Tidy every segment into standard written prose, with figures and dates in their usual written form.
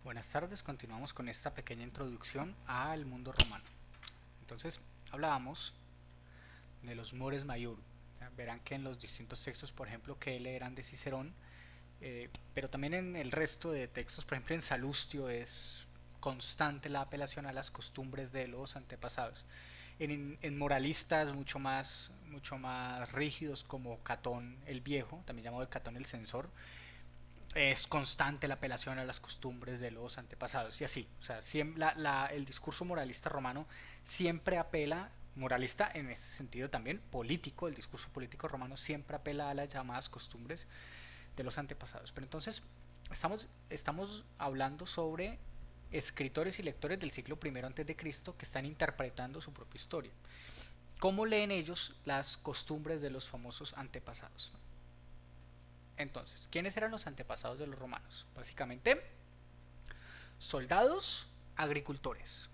Buenas tardes, continuamos con esta pequeña introducción al mundo romano. Entonces, hablábamos de los mores major. ¿Ya? Verán que en los distintos textos, por ejemplo, que leerán de Cicerón, pero también en el resto de textos, por ejemplo en Salustio es constante la apelación a las costumbres de los antepasados. En moralistas mucho más rígidos como Catón el Viejo, también llamado Catón el Censor, es constante la apelación a las costumbres de los antepasados y así, o sea, siempre el discurso moralista romano siempre apela, moralista en este sentido también político, el discurso político romano siempre apela a las llamadas costumbres de los antepasados. Pero entonces estamos hablando sobre escritores y lectores del siglo I antes de Cristo que están interpretando su propia historia. ¿Cómo leen ellos las costumbres de los famosos antepasados? Entonces, ¿quiénes eran los antepasados de los romanos? Básicamente, soldados, agricultores.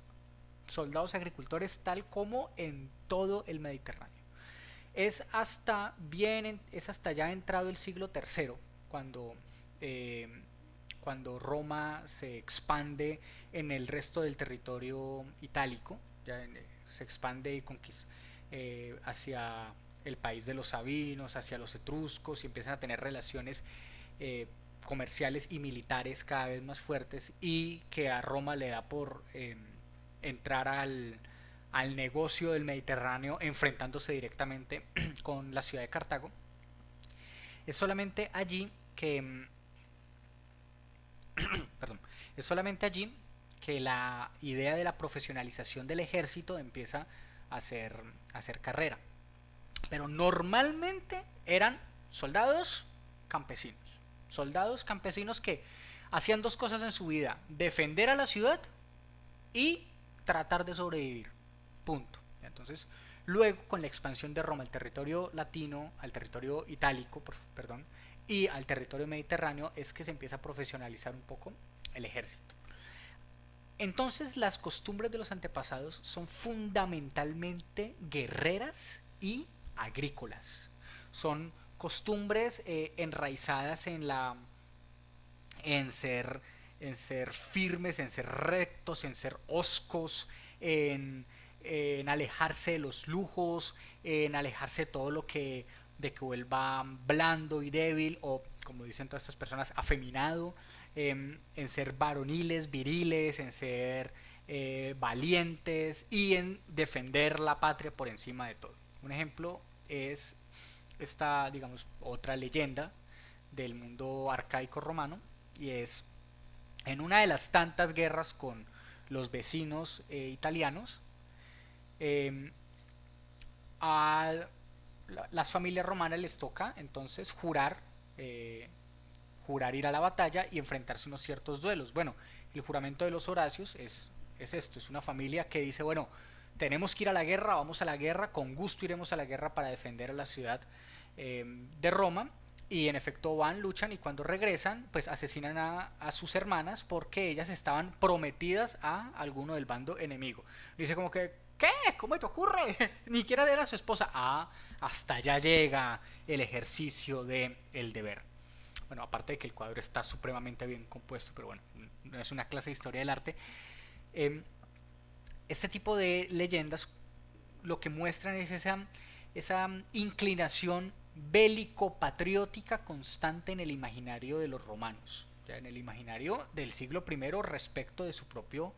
Soldados, agricultores, tal como en todo el Mediterráneo. Es hasta ya entrado el siglo III cuando, eh, cuando Roma se expande en el resto del territorio itálico, se expande y conquista hacia el país de los sabinos, hacia los etruscos y empiezan a tener relaciones eh, comerciales y militares cada vez más fuertes y que a Roma le da por entrar al negocio del Mediterráneo enfrentándose directamente con la ciudad de Cartago. Es solamente allí que, perdón, es solamente allí que la idea de la profesionalización del ejército empieza a hacer carrera. Pero normalmente eran soldados campesinos. Soldados campesinos que hacían dos cosas en su vida: defender a la ciudad y tratar de sobrevivir. Punto. Entonces, luego con la expansión de Roma al territorio latino, al territorio itálico, perdón, y al territorio mediterráneo es que se empieza a profesionalizar un poco el ejército. Entonces las costumbres de los antepasados son fundamentalmente guerreras y agrícolas. Son costumbres enraizadas en ser, en ser firmes, en ser rectos, en ser hoscos, en alejarse de los lujos, en alejarse de todo lo de que vuelva blando y débil o, como dicen todas estas personas, afeminado, en ser varoniles, viriles, en ser valientes y en defender la patria por encima de todo. Un ejemplo es esta, digamos, otra leyenda del mundo arcaico romano y es en una de las tantas guerras con los vecinos italianos, eh, a las familias romanas les toca entonces jurar ir a la batalla y enfrentarse a unos ciertos duelos. Bueno, el juramento de los Horacios es esto, es una familia que dice, bueno, tenemos que ir a la guerra, vamos a la guerra, con gusto iremos a la guerra para defender a la ciudad de Roma. Y en efecto van, luchan y cuando regresan pues asesinan a sus hermanas porque ellas estaban prometidas a alguno del bando enemigo. Dice como que, ¿qué? ¿Cómo te ocurre? Ni siquiera era su esposa. Ah, hasta allá llega el ejercicio de el deber. Bueno, aparte de que el cuadro está supremamente bien compuesto, pero bueno, no es una clase de historia del arte. Eh, este tipo de leyendas lo que muestran es esa inclinación bélico-patriótica constante en el imaginario de los romanos, ya en el imaginario del siglo I respecto de su propio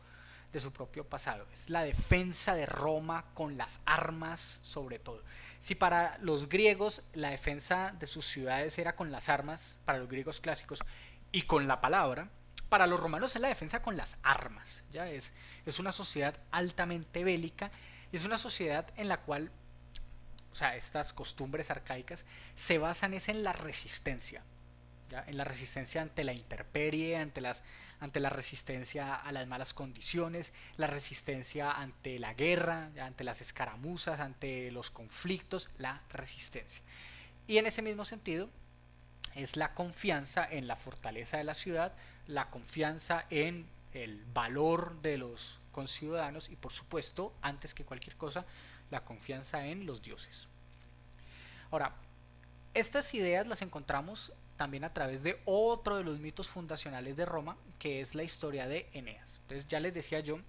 pasado. Es la defensa de Roma con las armas sobre todo. Si para los griegos la defensa de sus ciudades era con las armas, para los griegos clásicos, y con la palabra, para los romanos es la defensa con las armas. Es una sociedad altamente bélica y es una sociedad en la cual, o sea, estas costumbres arcaicas se basan es en la resistencia, ¿ya? En la resistencia ante la intemperie, ante la resistencia a las malas condiciones, la resistencia ante la guerra, ¿ya? Ante las escaramuzas, ante los conflictos, la resistencia. Y en ese mismo sentido, es la confianza en la fortaleza de la ciudad, la confianza en el valor de los conciudadanos y por supuesto, antes que cualquier cosa, la confianza en los dioses. Ahora, estas ideas las encontramos también a través de otro de los mitos fundacionales de Roma, que es la historia de Eneas. Entonces ya les decía yo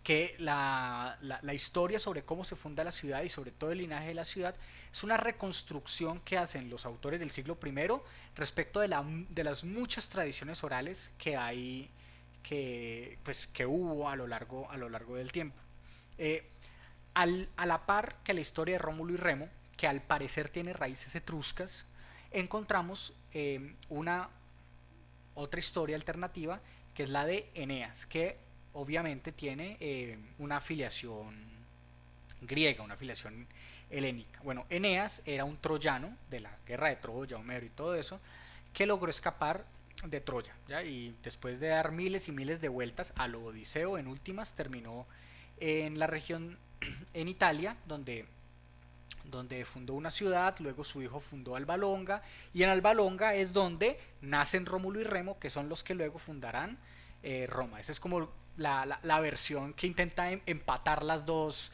que la historia sobre cómo se funda la ciudad y sobre todo el linaje de la ciudad es una reconstrucción que hacen los autores del siglo I respecto de las muchas tradiciones orales que hay, que hubo a lo largo del tiempo. Eh, a la par que la historia de Rómulo y Remo, que al parecer tiene raíces etruscas, encontramos una otra historia alternativa que es la de Eneas, que obviamente tiene una afiliación griega, una afiliación helénica. Bueno, Eneas era un troyano de la guerra de Troya, Homero y todo eso, que logró escapar de Troya, ¿ya? Y después de dar miles y miles de vueltas a lo Odiseo, en últimas terminó en la región en Italia, donde fundó una ciudad, luego su hijo fundó Alba Longa, y en Alba Longa es donde nacen Rómulo y Remo, que son los que luego fundarán Roma. Esa es como la versión que intenta empatar las dos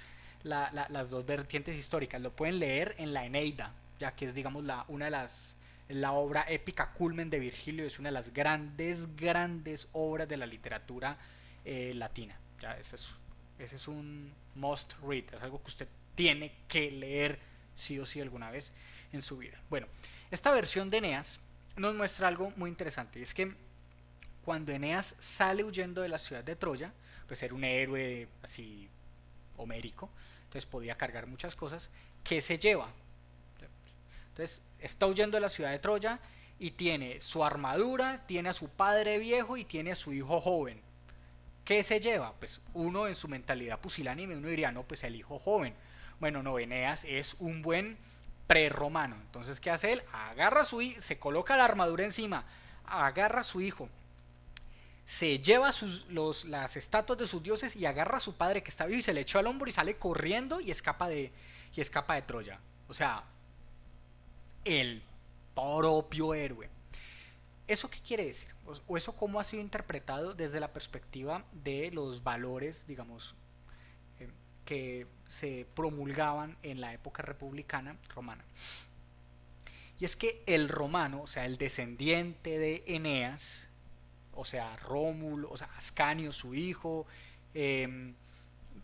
vertientes históricas. Lo pueden leer en la Eneida, ya que es, digamos, una de las la obra épica culmen de Virgilio, es una de las grandes obras de la literatura latina. Ya, ese es un must read, es algo que usted tiene que leer sí o sí alguna vez en su vida. Bueno, esta versión de Eneas nos muestra algo muy interesante, y es que cuando Eneas sale huyendo de la ciudad de Troya, pues era un héroe así homérico, entonces podía cargar muchas cosas, ¿qué se lleva? Entonces está huyendo de la ciudad de Troya y tiene su armadura, tiene a su padre viejo y tiene a su hijo joven. ¿Qué se lleva? Pues uno en su mentalidad pusilánime, uno diría, no, pues el hijo joven. Bueno, no, Eneas es un buen prerromano. Entonces, ¿qué hace él? Agarra a su hijo, se coloca la armadura encima, agarra a su hijo, se lleva las estatuas de sus dioses y agarra a su padre que está vivo y se le echó al hombro y sale corriendo y escapa de Troya. O sea, el propio héroe. ¿Eso qué quiere decir? ¿O eso cómo ha sido interpretado desde la perspectiva de los valores, digamos, que se promulgaban en la época republicana romana? Y es que el romano, o sea, el descendiente de Eneas, o sea, Rómulo, o sea, Ascanio, su hijo, eh,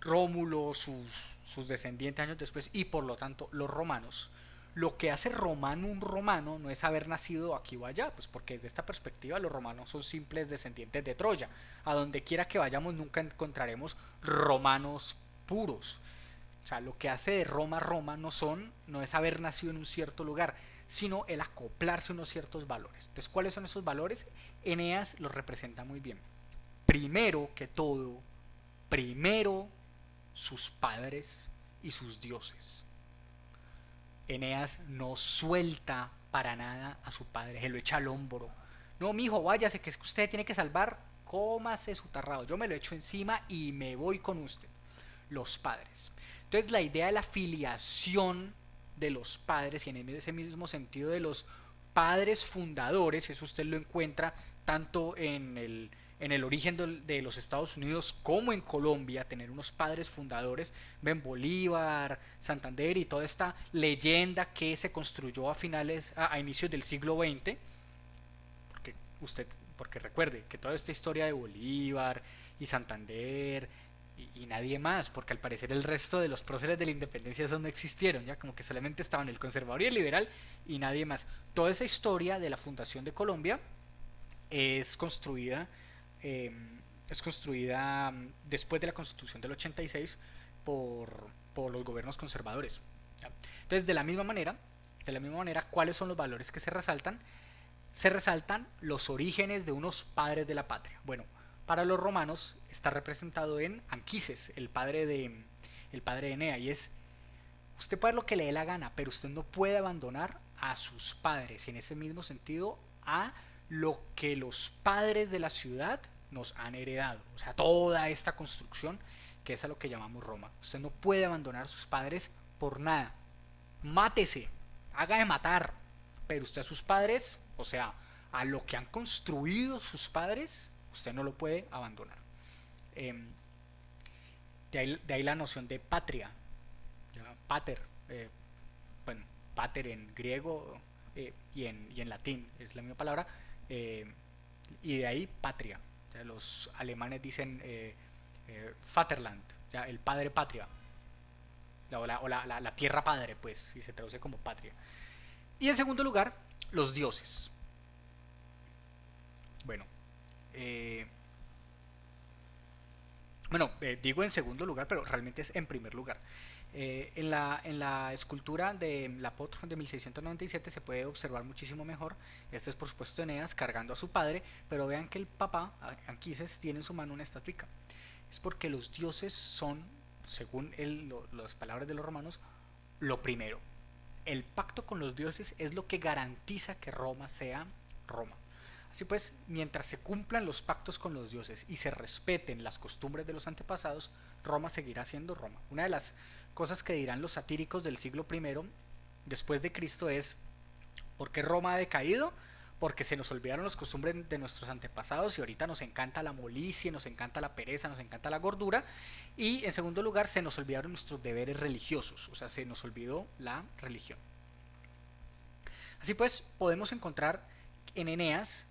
Rómulo, sus descendientes años después, y por lo tanto los romanos, lo que hace romano un romano no es haber nacido aquí o allá, pues porque desde esta perspectiva los romanos son simples descendientes de Troya. A donde quiera que vayamos nunca encontraremos romanos puros. O sea, lo que hace de Roma Roma no es haber nacido en un cierto lugar, sino el acoplarse a unos ciertos valores. Entonces, ¿cuáles son esos valores? Eneas los representa muy bien. Primero que todo, primero sus padres y sus dioses. Eneas no suelta para nada a su padre, se lo echa al hombro. No, mijo, váyase, que es que usted tiene que salvar, cómase su tarrado. Yo me lo echo encima y me voy con usted. Los padres. Entonces, la idea de la filiación de los padres, y en ese mismo sentido de los padres fundadores, eso usted lo encuentra tanto en el origen de los Estados Unidos como en Colombia, tener unos padres fundadores, ven Bolívar, Santander y toda esta leyenda que se construyó a inicios del siglo XX, porque usted, porque recuerde que toda esta historia de Bolívar y Santander y nadie más, porque al parecer el resto de los próceres de la independencia esos no existieron, ya como que solamente estaban el conservador y el liberal y nadie más. Toda esa historia de la fundación de Colombia es construida eh, es construida después de la Constitución del 86 por los gobiernos conservadores. ¿Ya? Entonces, de la misma manera, ¿cuáles son los valores que se resaltan? Se resaltan los orígenes de unos padres de la patria. Bueno, para los romanos está representado en Anquises, el padre de Enea, y es, usted puede hacer lo que le dé la gana, pero usted no puede abandonar a sus padres, y en ese mismo sentido a lo que los padres de la ciudad nos han heredado, o sea, toda esta construcción que es a lo que llamamos Roma. Usted no puede abandonar a sus padres por nada. Mátese, haga de matar, pero usted a sus padres, o sea, a lo que han construido sus padres, usted no lo puede abandonar. Eh, de ahí la noción de patria, ¿ya? Pater, bueno, pater en griego, y en latín es la misma palabra, eh, y de ahí patria. Ya los alemanes dicen Vaterland, ya el padre patria, la tierra padre, pues, si se traduce como patria. Y en segundo lugar, los dioses. Bueno, eh, digo en segundo lugar, pero realmente es en primer lugar. En la escultura de la Pot de 1697 se puede observar muchísimo mejor. Este es por supuesto Eneas cargando a su padre, pero vean que el papá, Anquises, tiene en su mano una estatuica. Es porque los dioses son, según las palabras de los romanos, lo primero. El pacto con los dioses es lo que garantiza que Roma sea Roma. Así pues, mientras se cumplan los pactos con los dioses y se respeten las costumbres de los antepasados, Roma seguirá siendo Roma. Una de las cosas que dirán los satíricos del siglo I después de Cristo es: ¿por qué Roma ha decaído? Porque se nos olvidaron las costumbres de nuestros antepasados y ahorita nos encanta la molicie, nos encanta la pereza, nos encanta la gordura. Y en segundo lugar, se nos olvidaron nuestros deberes religiosos, o sea, se nos olvidó la religión. Así pues, podemos encontrar en Eneas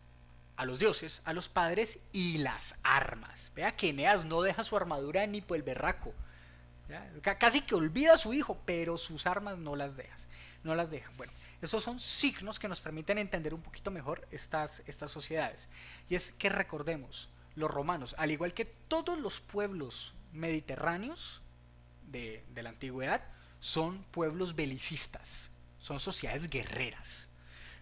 a los dioses, a los padres y las armas. Vea que Eneas no deja su armadura ni por el berraco. ¿Ya? Casi que olvida a su hijo, pero sus armas no las dejas, no las dejan. Bueno, esos son signos que nos permiten entender un poquito mejor estas sociedades. Y es que recordemos, los romanos, al igual que todos los pueblos mediterráneos de la antigüedad, son pueblos belicistas, son sociedades guerreras.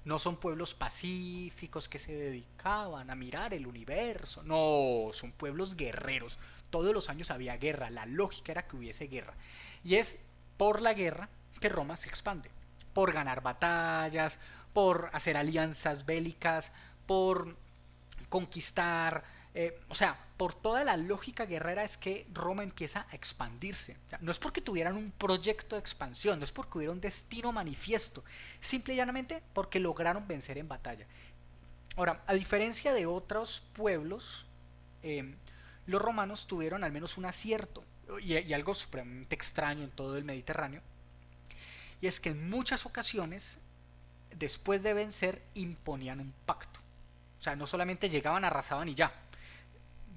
No son pueblos pacíficos que se dedicaban a mirar el universo. No, son pueblos guerreros. Todos los años había guerra. La lógica era que hubiese guerra. Y es por la guerra que Roma se expande. Por ganar batallas, por hacer alianzas bélicas, por conquistar, o sea, por toda la lógica guerrera es que Roma empieza a expandirse. O sea, no es porque tuvieran un proyecto de expansión, no es porque hubiera un destino manifiesto, simple y llanamente porque lograron vencer en batalla. Ahora, a diferencia de otros pueblos, los romanos tuvieron al menos un acierto y algo supremamente extraño en todo el Mediterráneo, y es que en muchas ocasiones, después de vencer, imponían un pacto. O sea, no solamente llegaban, arrasaban y ya.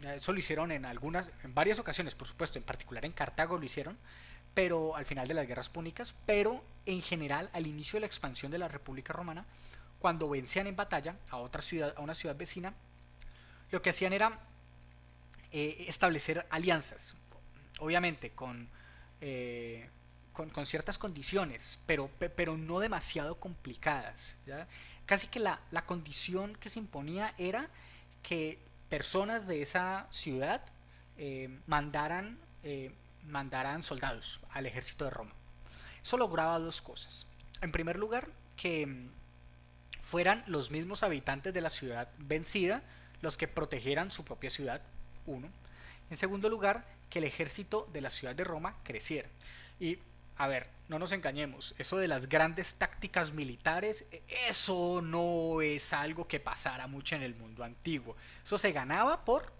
Eso lo hicieron en varias ocasiones, por supuesto, en particular en Cartago lo hicieron, pero al final de las guerras púnicas, pero en general al inicio de la expansión de la República Romana, cuando vencían en batalla a otra ciudad, a una ciudad vecina, lo que hacían era establecer alianzas, obviamente con ciertas condiciones, pero no demasiado complicadas. ¿Ya? Casi que la condición que se imponía era que personas de esa ciudad mandaran soldados al ejército de Roma. Eso lograba dos cosas. En primer lugar, que fueran los mismos habitantes de la ciudad vencida los que protegieran su propia ciudad, uno. En segundo lugar, que el ejército de la ciudad de Roma creciera. Y, a ver, no nos engañemos, eso de las grandes tácticas militares, eso no es algo que pasara mucho en el mundo antiguo. Eso se ganaba por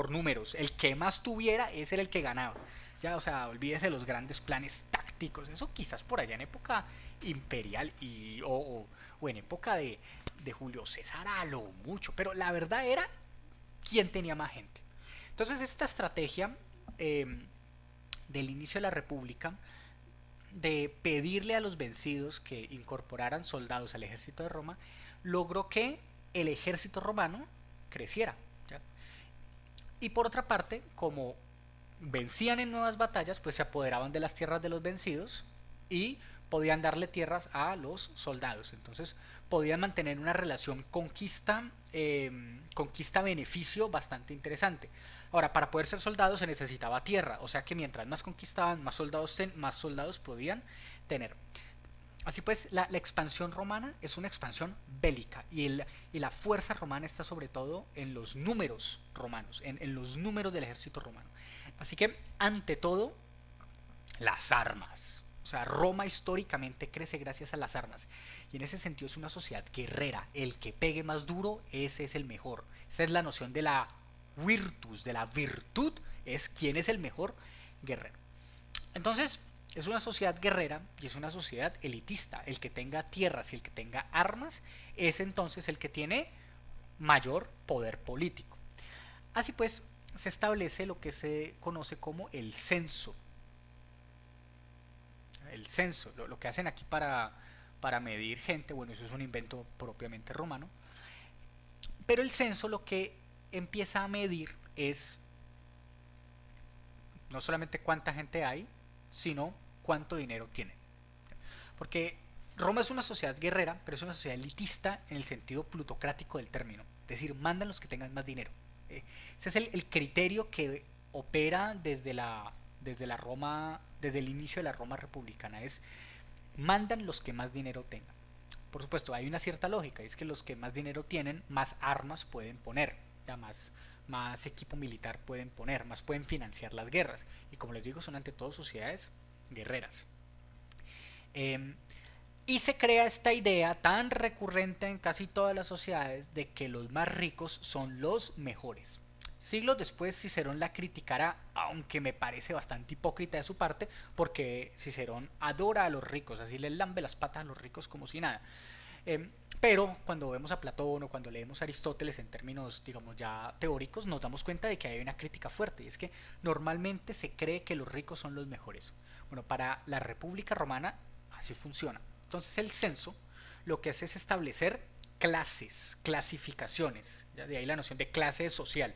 números. El que más tuviera, ese era el que ganaba. Ya, o sea, olvídese de los grandes planes tácticos. Eso quizás por allá en época imperial o en época de Julio César a lo mucho. Pero la verdad era quién tenía más gente. Entonces esta estrategia del inicio de la República de pedirle a los vencidos que incorporaran soldados al ejército de Roma logró que el ejército romano creciera. ¿Ya? Y por otra parte, como vencían en nuevas batallas, pues se apoderaban de las tierras de los vencidos y podían darle tierras a los soldados. Entonces podían mantener una relación conquista-beneficio bastante interesante. Ahora, para poder ser soldados se necesitaba tierra, o sea que mientras más conquistaban, más soldados podían tener. Así pues, la expansión romana es una expansión bélica y la fuerza romana está sobre todo en los números romanos, en los números del ejército romano. Así que, ante todo, las armas. O sea, Roma históricamente crece gracias a las armas. Y en ese sentido es una sociedad guerrera. El que pegue más duro, ese es el mejor. Esa es la noción de la virtus, de la virtud, es quién es el mejor guerrero. Entonces, es una sociedad guerrera y es una sociedad elitista. El que tenga tierras y el que tenga armas es entonces el que tiene mayor poder político. Así pues, se establece lo que se conoce como el censo. El censo, lo que hacen aquí para medir gente, bueno, eso es un invento propiamente romano. Pero el censo lo que empieza a medir es no solamente cuánta gente hay, sino cuánto dinero tienen. Porque Roma es una sociedad guerrera, pero es una sociedad elitista en el sentido plutocrático del término. Es decir, mandan los que tengan más dinero. Ese es el criterio que opera desde la Roma, desde el inicio de la Roma republicana. Es mandan los que más dinero tengan. Por supuesto, hay una cierta lógica, es que los que más dinero tienen, más armas pueden poner, ya más equipo militar pueden poner, más pueden financiar las guerras. Y como les digo, son ante todo sociedades guerreras. Eh, y se crea esta idea tan recurrente en casi todas las sociedades de que los más ricos son los mejores. Siglos después Cicerón la criticará, aunque me parece bastante hipócrita de su parte, porque Cicerón adora a los ricos, así le lambe las patas a los ricos como si nada. Eh, pero cuando vemos a Platón o cuando leemos a Aristóteles en términos, digamos, ya teóricos, nos damos cuenta de que hay una crítica fuerte, y es que normalmente se cree que los ricos son los mejores. Bueno, para la República Romana así funciona. Entonces el censo lo que hace es establecer clases, clasificaciones, ¿ya? De ahí la noción de clase social,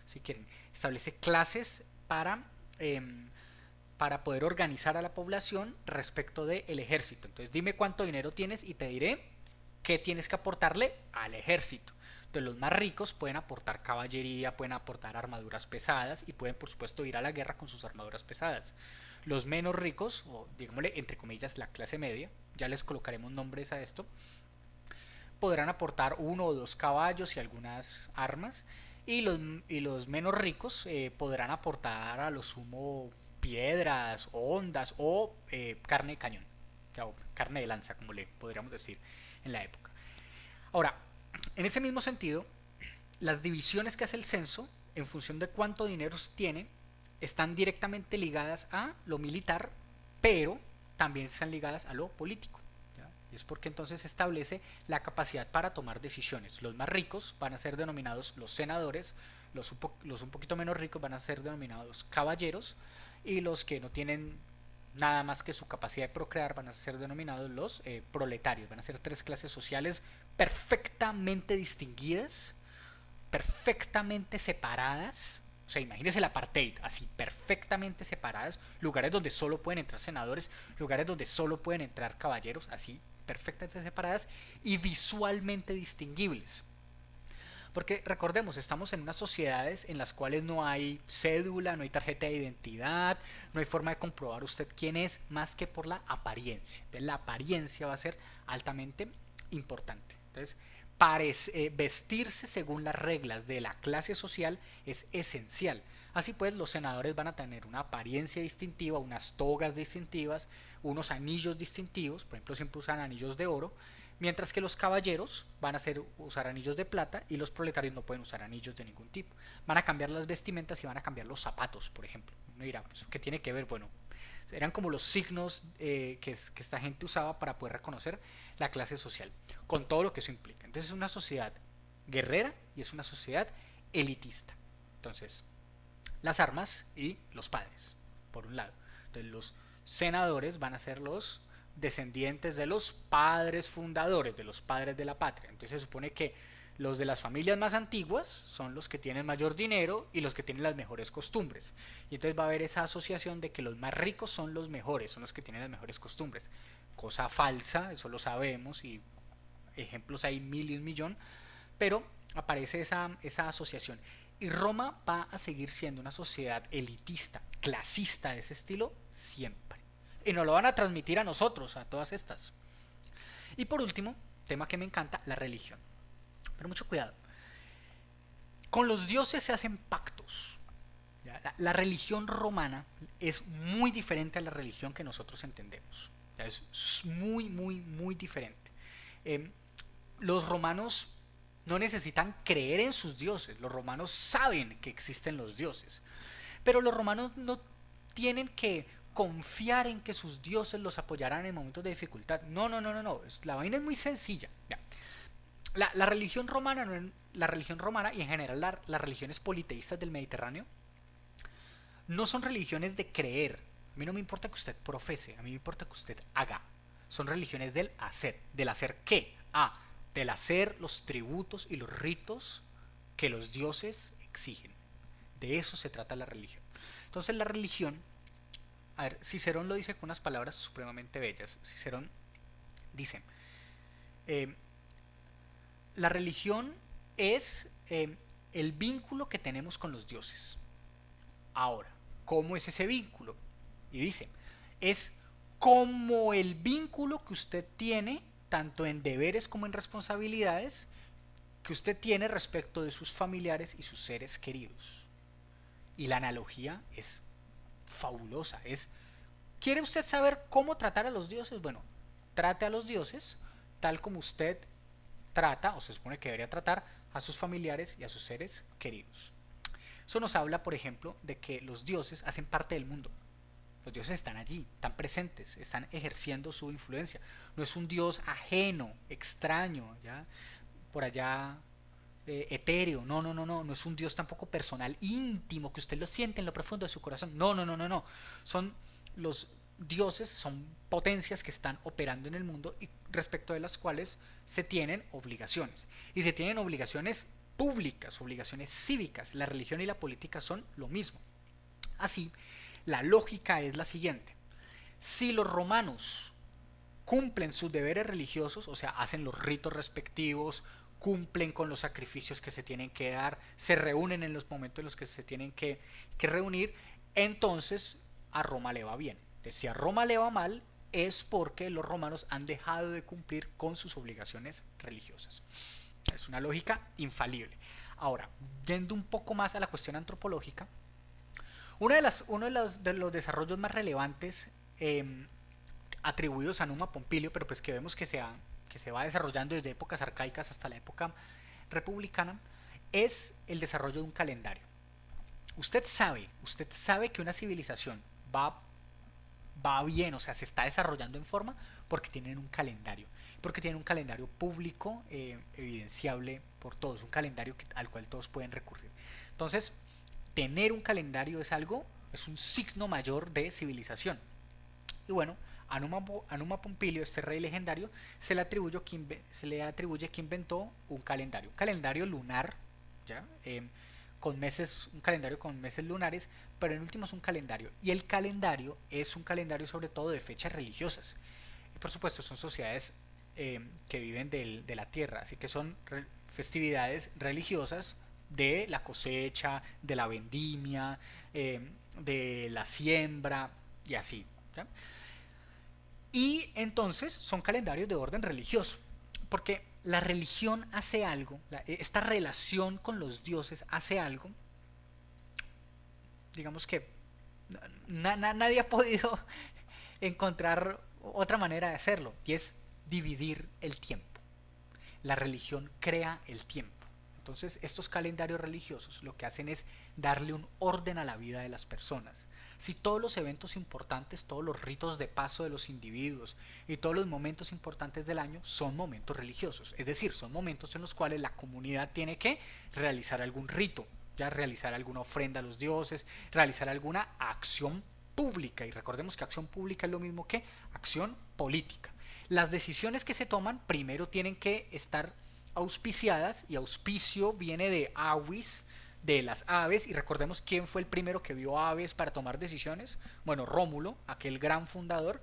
si quieren, establece clases eh, para poder organizar a la población respecto del ejército. Entonces dime cuánto dinero tienes y te diré qué tienes que aportarle al ejército. Entonces los más ricos pueden aportar caballería, pueden aportar armaduras pesadas y pueden por supuesto ir a la guerra con sus armaduras pesadas. Los menos ricos, o digámosle entre comillas la clase media, ya les colocaremos nombres a esto, podrán aportar uno o dos caballos y algunas armas, y los menos ricos podrán aportar a lo sumo piedras, ondas o carne de cañón, o carne de lanza, como le podríamos decir en la época. Ahora, en ese mismo sentido, las divisiones que hace el censo, en función de cuánto dinero tiene, están directamente ligadas a lo militar, pero también están ligadas a lo político. ¿Ya? Y es porque entonces se establece la capacidad para tomar decisiones. Los más ricos van a ser denominados los senadores, los un poquito menos ricos van a ser denominados caballeros, y los que no tienen nada más que su capacidad de procrear van a ser denominados los proletarios. Van a ser tres clases sociales perfectamente distinguidas, perfectamente separadas. O sea, imagínense el apartheid, así perfectamente separadas, lugares donde solo pueden entrar senadores, lugares donde solo pueden entrar caballeros, así perfectamente separadas y visualmente distinguibles. Porque recordemos, estamos en unas sociedades en las cuales no hay cédula, no hay tarjeta de identidad, no hay forma de comprobar usted quién es más que por la apariencia. Entonces la apariencia va a ser altamente importante. Entonces, vestirse según las reglas de la clase social es esencial. Así pues, los senadores van a tener una apariencia distintiva, unas togas distintivas, unos anillos distintivos, por ejemplo, siempre usan anillos de oro, mientras que los caballeros van a usar anillos de plata y los proletarios no pueden usar anillos de ningún tipo. Van a cambiar las vestimentas y van a cambiar los zapatos, por ejemplo. Uno dirá, pues, ¿qué tiene que ver? Bueno, eran como los signos que esta gente usaba para poder reconocer la clase social, con todo lo que eso implica. Entonces es una sociedad guerrera y es una sociedad elitista. Entonces, las armas y los padres, por un lado. Entonces los senadores van a ser los descendientes de los padres fundadores, de los padres de la patria. Entonces se supone que los de las familias más antiguas son los que tienen mayor dinero y los que tienen las mejores costumbres. Y entonces va a haber esa asociación de que los más ricos son los mejores, son los que tienen las mejores costumbres. Cosa falsa, eso lo sabemos y ejemplos hay mil y un millón, pero aparece esa asociación. Y Roma va a seguir siendo una sociedad elitista, clasista de ese estilo, siempre. Y nos lo van a transmitir a nosotros, a todas estas. Y por último, tema que me encanta, la religión. Pero mucho cuidado. Con los dioses se hacen pactos. La religión romana es muy diferente a la religión que nosotros entendemos. Es muy, muy, muy diferente. Los romanos no necesitan creer en sus dioses. Los romanos saben que existen los dioses. Pero los romanos no tienen que confiar en que sus dioses los apoyarán en momentos de dificultad. No, no, no, no, no. La vaina es muy sencilla. Ya. La religión romana, la religión romana y en general las religiones politeístas del Mediterráneo no son religiones de creer. A mí no me importa que usted profese, a mí me importa que usted haga. Son religiones del hacer. ¿Del hacer qué? Del hacer los tributos y los ritos que los dioses exigen. De eso se trata la religión. Entonces la religión, a ver, Cicerón lo dice con unas palabras supremamente bellas. Cicerón dice, eh, la religión es el vínculo que tenemos con los dioses. Ahora, ¿cómo es ese vínculo? Y dice, es como el vínculo que usted tiene, tanto en deberes como en responsabilidades, que usted tiene respecto de sus familiares y sus seres queridos. Y la analogía es fabulosa. ¿Quiere usted saber cómo tratar a los dioses? Bueno, trate a los dioses tal como usted trata, o se supone que debería tratar, a sus familiares y a sus seres queridos. Eso nos habla, por ejemplo, de que los dioses hacen parte del mundo. Los dioses están allí, están presentes, están ejerciendo su influencia. No es un dios ajeno, extraño, ¿ya? Por allá etéreo. No, no, no, no. No es un dios tampoco personal, íntimo, que usted lo siente en lo profundo de su corazón. No, no, no, no, no. Son los dioses, son potencias que están operando en el mundo y respecto de las cuales se tienen obligaciones. Y se tienen obligaciones públicas, obligaciones cívicas. La religión y la política son lo mismo. Así, la lógica es la siguiente. Si los romanos cumplen sus deberes religiosos, o sea, hacen los ritos respectivos, cumplen con los sacrificios que se tienen que dar, se reúnen en los momentos en los que se tienen que reunir, entonces a Roma le va bien. Entonces, si a Roma le va mal, es porque los romanos han dejado de cumplir con sus obligaciones religiosas. Es una lógica infalible. Ahora, yendo un poco más a la cuestión antropológica, uno de los desarrollos más relevantes atribuidos a Numa Pompilio, pero pues que vemos que se va desarrollando desde épocas arcaicas hasta la época republicana, es el desarrollo de un calendario. Usted sabe que una civilización va bien, o sea, se está desarrollando en forma porque tienen un calendario. Porque tienen un calendario público evidenciable por todos, un calendario al cual todos pueden recurrir. Entonces, tener un calendario es un signo mayor de civilización. Y bueno, a Numa Pompilio, este rey legendario, se le atribuye que inventó un calendario lunar, ¿ya? Un calendario con meses lunares, pero en último es un calendario. Y el calendario es un calendario sobre todo de fechas religiosas. Y por supuesto son sociedades que viven de la tierra, así que son festividades religiosas de la cosecha, de la vendimia, de la siembra y así, ¿ya? Y entonces son calendarios de orden religioso, porque la religión hace algo, esta relación con los dioses hace algo, digamos que nadie ha podido encontrar otra manera de hacerlo, y es dividir el tiempo. La religión crea el tiempo. Entonces, estos calendarios religiosos lo que hacen es darle un orden a la vida de las personas. Si todos los eventos importantes, todos los ritos de paso de los individuos y todos los momentos importantes del año son momentos religiosos, es decir, son momentos en los cuales la comunidad tiene que realizar algún rito, ya realizar alguna ofrenda a los dioses, realizar alguna acción pública. Y recordemos que acción pública es lo mismo que acción política. Las decisiones que se toman primero tienen que estar auspiciadas, y auspicio viene de avis, de las aves, y recordemos quién fue el primero que vio aves para tomar decisiones. Bueno, Rómulo, aquel gran fundador.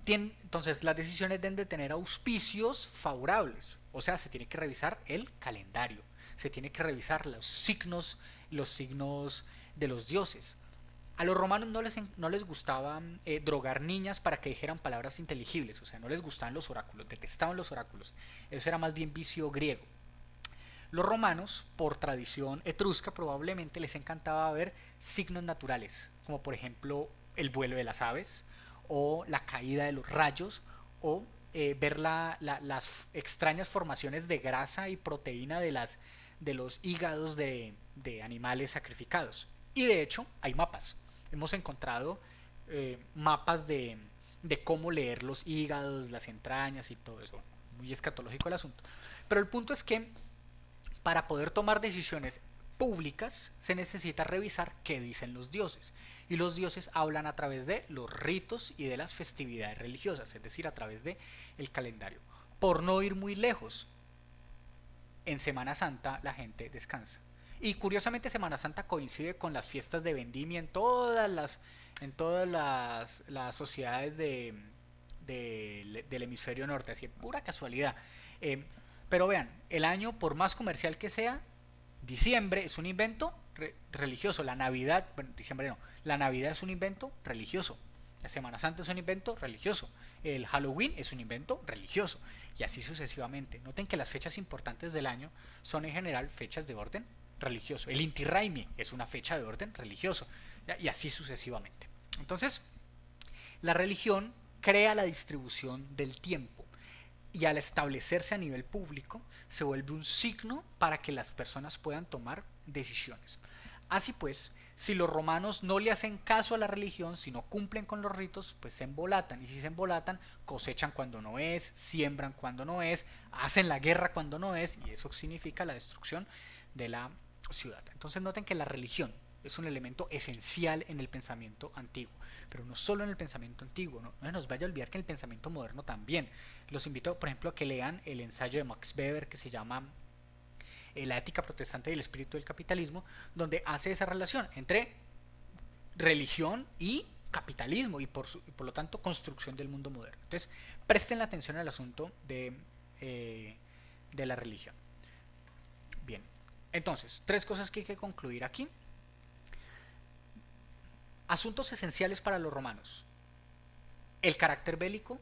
Entonces las decisiones deben de tener auspicios favorables, o sea, se tiene que revisar el calendario, se tiene que revisar los signos de los dioses. A los romanos no les gustaba drogar niñas para que dijeran palabras inteligibles, o sea, no les gustaban los oráculos, detestaban los oráculos. Eso era más bien vicio griego. Los romanos, por tradición etrusca probablemente, les encantaba ver signos naturales, como por ejemplo el vuelo de las aves, o la caída de los rayos, o ver las extrañas formaciones de grasa y proteína de los hígados de animales sacrificados. Y de hecho, hay mapas. Hemos encontrado mapas de cómo leer los hígados, las entrañas y todo eso. Muy escatológico el asunto. Pero el punto es que para poder tomar decisiones públicas se necesita revisar qué dicen los dioses. Y los dioses hablan a través de los ritos y de las festividades religiosas, es decir, a través de el calendario. Por no ir muy lejos, en Semana Santa la gente descansa. Y curiosamente Semana Santa coincide con las fiestas de vendimia en todas las sociedades del hemisferio norte, así pura casualidad. Eh, pero vean, el año por más comercial que sea, diciembre es un invento religioso, la Navidad, bueno, diciembre no, la Navidad es un invento religioso, la Semana Santa es un invento religioso, el Halloween es un invento religioso, y así sucesivamente. Noten que las fechas importantes del año son en general fechas de orden religioso. El Inti Raymi es una fecha de orden religioso, y así sucesivamente. Entonces, la religión crea la distribución del tiempo y al establecerse a nivel público se vuelve un signo para que las personas puedan tomar decisiones. Así pues, si los romanos no le hacen caso a la religión, si no cumplen con los ritos, pues se embolatan. Y si se embolatan, cosechan cuando no es, siembran cuando no es, hacen la guerra cuando no es, y eso significa la destrucción de la ciudad. Entonces noten que la religión es un elemento esencial en el pensamiento antiguo, pero no solo en el pensamiento antiguo, no se nos vaya a olvidar que en el pensamiento moderno también. Los invito, por ejemplo, a que lean el ensayo de Max Weber que se llama La ética protestante y el espíritu del capitalismo, donde hace esa relación entre religión y capitalismo y por lo tanto construcción del mundo moderno. Entonces, presten la atención al asunto de la religión. Bien, entonces, tres cosas que hay que concluir aquí. Asuntos esenciales para los romanos: el carácter bélico,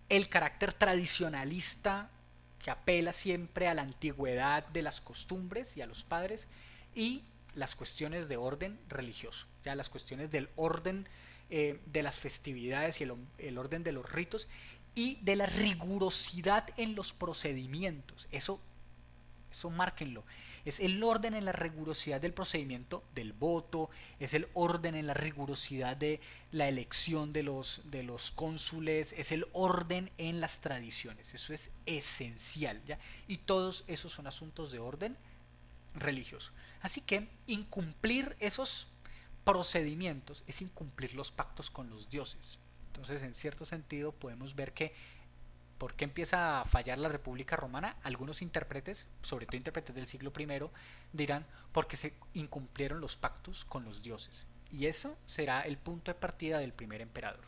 el carácter tradicionalista que apela siempre a la antigüedad de las costumbres y a los padres, y las cuestiones de orden religioso, ya las cuestiones del orden de las festividades y el orden de los ritos y de la rigurosidad en los procedimientos. Eso márquenlo. Es el orden en la rigurosidad del procedimiento del voto, es el orden en la rigurosidad de la elección de los cónsules, es el orden en las tradiciones. Eso es esencial, ¿ya? Y todos esos son asuntos de orden religioso. Así que incumplir esos procedimientos es incumplir los pactos con los dioses. Entonces, en cierto sentido, podemos ver que ¿por qué empieza a fallar la República Romana? Algunos intérpretes, sobre todo intérpretes del siglo I, dirán porque se incumplieron los pactos con los dioses. Y eso será el punto de partida del primer emperador.